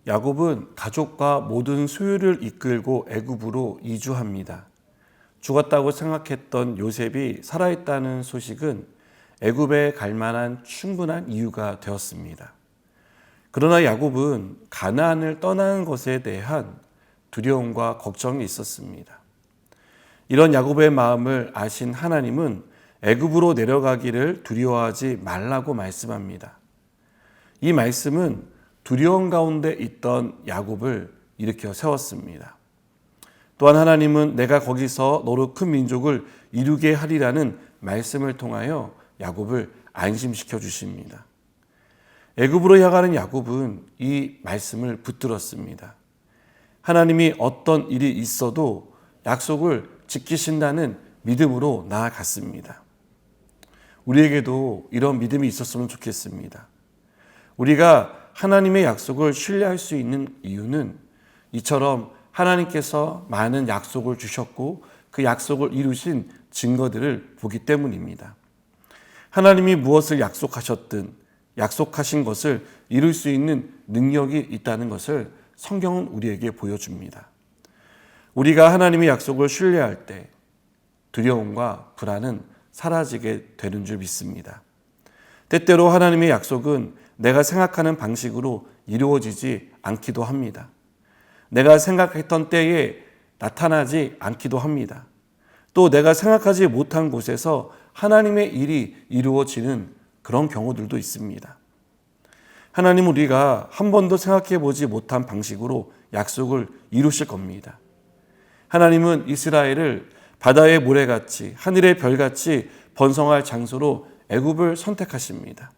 야곱은 가족과 모든 소유를 이끌고 애굽으로 이주합니다. 죽었다고 생각했던 요셉이 살아있다는 소식은 애굽에 갈 만한 충분한 이유가 되었습니다. 그러나 야곱은 가나안을 떠나는 것에 대한 두려움과 걱정이 있었습니다. 이런 야곱의 마음을 아신 하나님은 애굽으로 내려가기를 두려워하지 말라고 말씀합니다. 이 말씀은 두려움 가운데 있던 야곱을 일으켜 세웠습니다. 또한 하나님은 내가 거기서 너로 큰 민족을 이루게 하리라는 말씀을 통하여 야곱을 안심시켜 주십니다. 애굽으로 향하는 야곱은 이 말씀을 붙들었습니다. 하나님이 어떤 일이 있어도 약속을 지키신다는 믿음으로 나아갔습니다. 우리에게도 이런 믿음이 있었으면 좋겠습니다. 우리가 하나님의 약속을 신뢰할 수 있는 이유는 이처럼 하나님께서 많은 약속을 주셨고 그 약속을 이루신 증거들을 보기 때문입니다. 하나님이 무엇을 약속하셨든 약속하신 것을 이룰 수 있는 능력이 있다는 것을 성경은 우리에게 보여줍니다. 우리가 하나님의 약속을 신뢰할 때 두려움과 불안은 사라지게 되는 줄 믿습니다. 때때로 하나님의 약속은 내가 생각하는 방식으로 이루어지지 않기도 합니다. 내가 생각했던 때에 나타나지 않기도 합니다. 또 내가 생각하지 못한 곳에서 하나님의 일이 이루어지는 그런 경우들도 있습니다. 하나님은 우리가 한 번도 생각해 보지 못한 방식으로 약속을 이루실 겁니다. 하나님은 이스라엘을 바다의 모래같이 하늘의 별같이 번성할 장소로 애굽을 선택하십니다.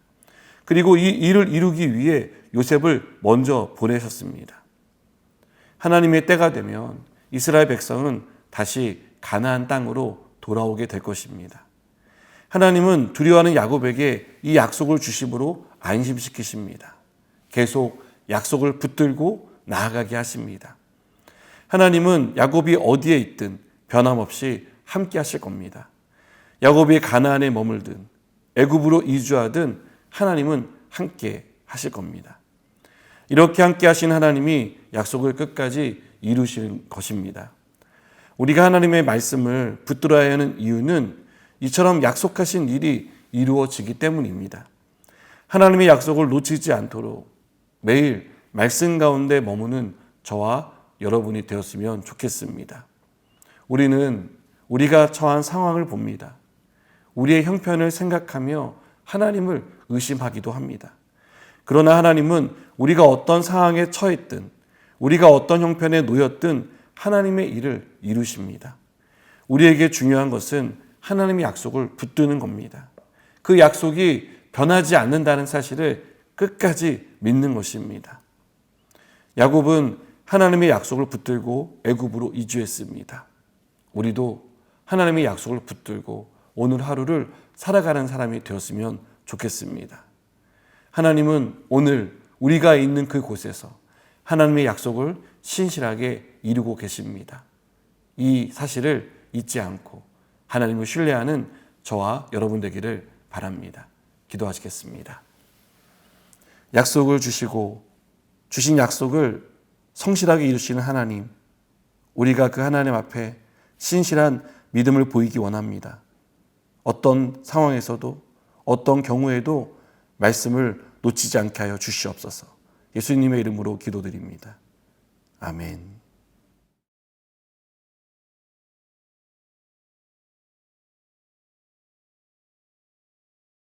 그리고 이 일을 이루기 위해 요셉을 먼저 보내셨습니다. 하나님의 때가 되면 이스라엘 백성은 다시 가나안 땅으로 돌아오게 될 것입니다. 하나님은 두려워하는 야곱에게 이 약속을 주심으로 안심시키십니다. 계속 약속을 붙들고 나아가게 하십니다. 하나님은 야곱이 어디에 있든 변함없이 함께 하실 겁니다. 야곱이 가나안에 머물든 애굽으로 이주하든 하나님은 함께 하실 겁니다. 이렇게 함께 하신 하나님이 약속을 끝까지 이루실 것입니다. 우리가 하나님의 말씀을 붙들어야 하는 이유는 이처럼 약속하신 일이 이루어지기 때문입니다. 하나님의 약속을 놓치지 않도록 매일 말씀 가운데 머무는 저와 여러분이 되었으면 좋겠습니다. 우리는 우리가 처한 상황을 봅니다. 우리의 형편을 생각하며 하나님을 의심하기도 합니다. 그러나 하나님은 우리가 어떤 상황에 처했든 우리가 어떤 형편에 놓였든 하나님의 일을 이루십니다. 우리에게 중요한 것은 하나님의 약속을 붙드는 겁니다. 그 약속이 변하지 않는다는 사실을 끝까지 믿는 것입니다. 야곱은 하나님의 약속을 붙들고 애굽으로 이주했습니다. 우리도 하나님의 약속을 붙들고 오늘 하루를 살아가는 사람이 되었으면 좋겠습니다. 하나님은 오늘 우리가 있는 그곳에서 하나님의 약속을 신실하게 이루고 계십니다. 이 사실을 잊지 않고 하나님을 신뢰하는 저와 여러분 되기를 바랍니다. 기도하시겠습니다. 약속을 주시고 주신 약속을 성실하게 이루시는 하나님, 우리가 그 하나님 앞에 신실한 믿음을 보이기 원합니다. 어떤 상황에서도 어떤 경우에도 말씀을 놓치지 않게 하여 주시옵소서. 예수님의 이름으로 기도드립니다. 아멘.